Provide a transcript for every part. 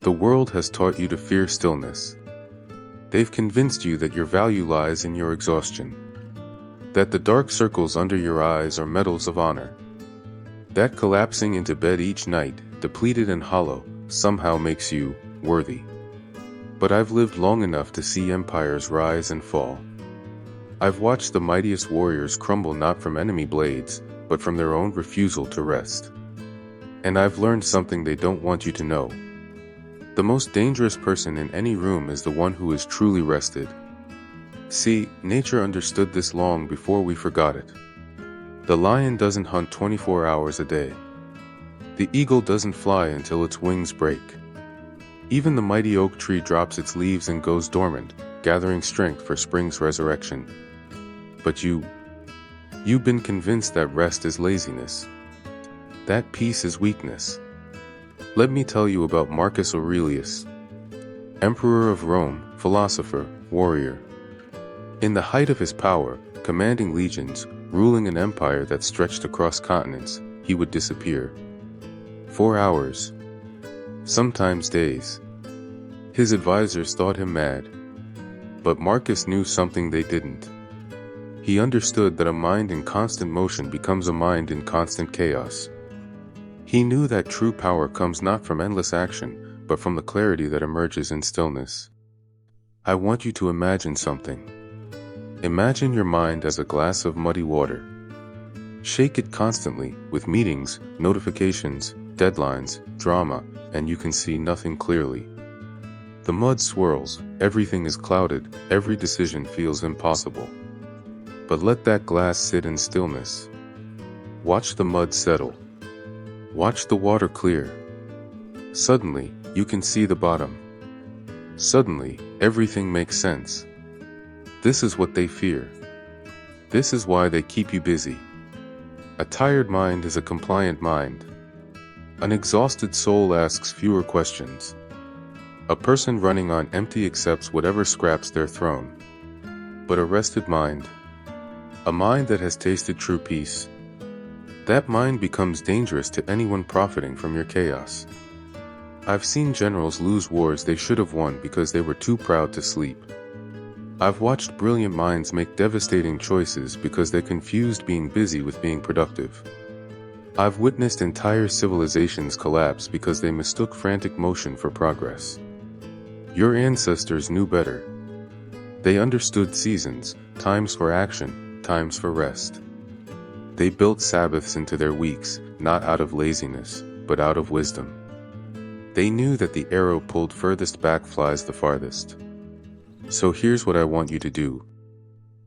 The world has taught you to fear stillness. They've convinced you that your value lies in your exhaustion. That the dark circles under your eyes are medals of honor. That collapsing into bed each night, depleted and hollow, somehow makes you worthy. But I've lived long enough to see empires rise and fall. I've watched the mightiest warriors crumble not from enemy blades, but from their own refusal to rest. And I've learned something they don't want you to know. The most dangerous person in any room is the one who is truly rested. See, nature understood this long before we forgot it. The lion doesn't hunt 24 hours a day. The eagle doesn't fly until its wings break. Even the mighty oak tree drops its leaves and goes dormant, gathering strength for spring's resurrection. But you've been convinced that rest is laziness. That peace is weakness. Let me tell you about Marcus Aurelius, Emperor of Rome, philosopher, warrior. In the height of his power, commanding legions, ruling an empire that stretched across continents, he would disappear. For hours, sometimes days. His advisors thought him mad. But Marcus knew something they didn't. He understood that a mind in constant motion becomes a mind in constant chaos. He knew that true power comes not from endless action, but from the clarity that emerges in stillness. I want you to imagine something. Imagine your mind as a glass of muddy water. Shake it constantly, with meetings, notifications, deadlines, drama, and you can see nothing clearly. The mud swirls, everything is clouded, every decision feels impossible. But let that glass sit in stillness. Watch the mud settle. Watch the water clear. Suddenly, you can see the bottom. Suddenly, everything makes sense. This is what they fear. This is why they keep you busy. A tired mind is a compliant mind. An exhausted soul asks fewer questions. A person running on empty accepts whatever scraps they're thrown. But a rested mind, a mind that has tasted true peace, that mind becomes dangerous to anyone profiting from your chaos. I've seen generals lose wars they should have won because they were too proud to sleep. I've watched brilliant minds make devastating choices because they confused being busy with being productive. I've witnessed entire civilizations collapse because they mistook frantic motion for progress. Your ancestors knew better. They understood seasons, times for action, times for rest. They built Sabbaths into their weeks, not out of laziness, but out of wisdom. They knew that the arrow pulled furthest back flies the farthest. So here's what I want you to do.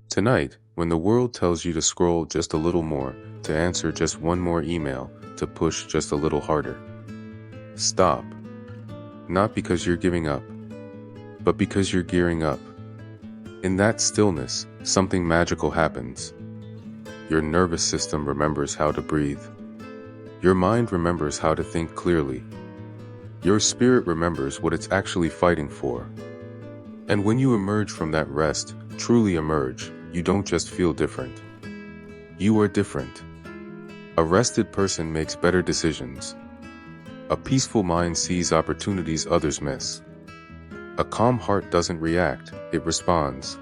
Tonight, when the world tells you to scroll just a little more, to answer just one more email, to push just a little harder, stop. Not because you're giving up, but because you're gearing up. In that stillness, something magical happens. Your nervous system remembers how to breathe. Your mind remembers how to think clearly. Your spirit remembers what it's actually fighting for. And when you emerge from that rest, truly emerge, you don't just feel different. You are different. A rested person makes better decisions. A peaceful mind sees opportunities others miss. A calm heart doesn't react, it responds.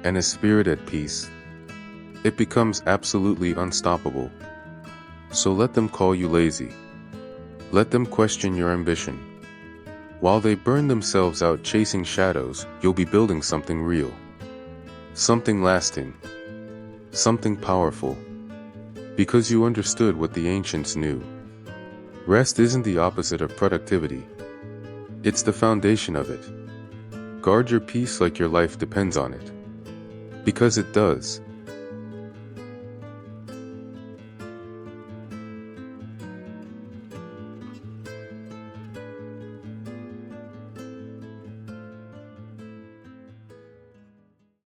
And a spirit at peace, it becomes absolutely unstoppable. So let them call you lazy. Let them question your ambition. While they burn themselves out chasing shadows, you'll be building something real. Something lasting. Something powerful. Because you understood what the ancients knew. Rest isn't the opposite of productivity. It's the foundation of it. Guard your peace like your life depends on it. Because it does.